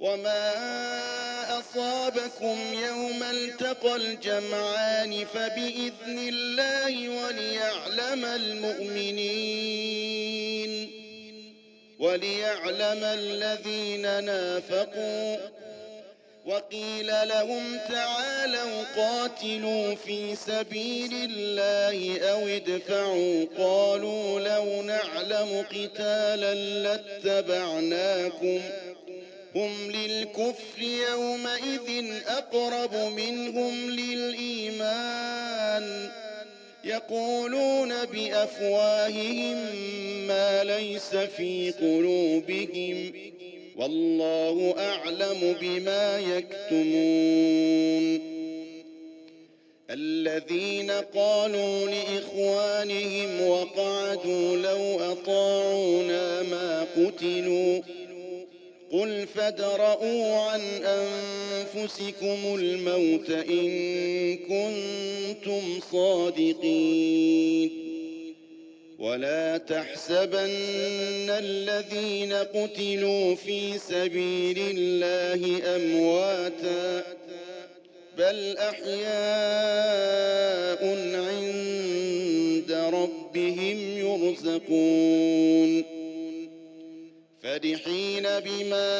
وما أصابكم يوم التقى الجمعان فبإذن الله وليعلم الذين نافقوا. وقيل لهم تعالوا قاتلوا في سبيل الله أو ادفعوا قالوا لو نعلم قتالا لاتبعناكم هم للكفر يومئذ أقرب منهم للإيمان يقولون بأفواههم ما ليس في قلوبهم والله أعلم بما يكتمون. الذين قالوا لإخوانهم وقعدوا لو أطاعونا ما قتلوا قل فادرءوا عن أنفسكم الموت إن كنتم صادقين. ولا تحسبن الذين قتلوا في سبيل الله أمواتا بل أحياء عند ربهم يرزقون فرحين بما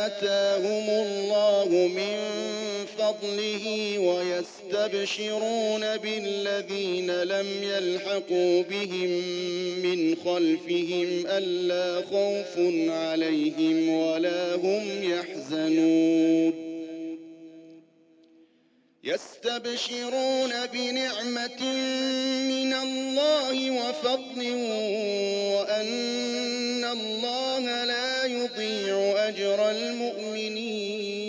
آتاهم الله من فضله ويستبشرون بالذين لم يلحقوا بهم من خلفهم ألا خوف عليهم ولا هم يحزنون يستبشرون بنعمة من الله وفضل وأن الله لا يضيع أجر المؤمنين.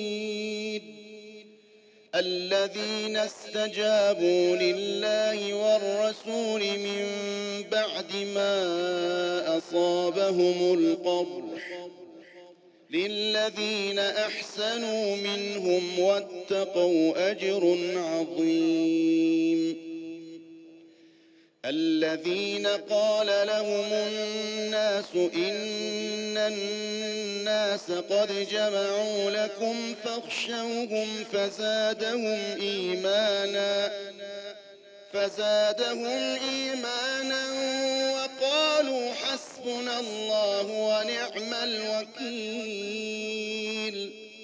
الذين استجابوا لله والرسول من بعد ما أصابهم القرح للذين أحسنوا منهم واتقوا أجر عظيم. الذين قال لهم الناس إن الناس قد جمعوا لكم فاخشوهم فزادهم إيمانا وقالوا حسبنا الله ونعم الوكيل.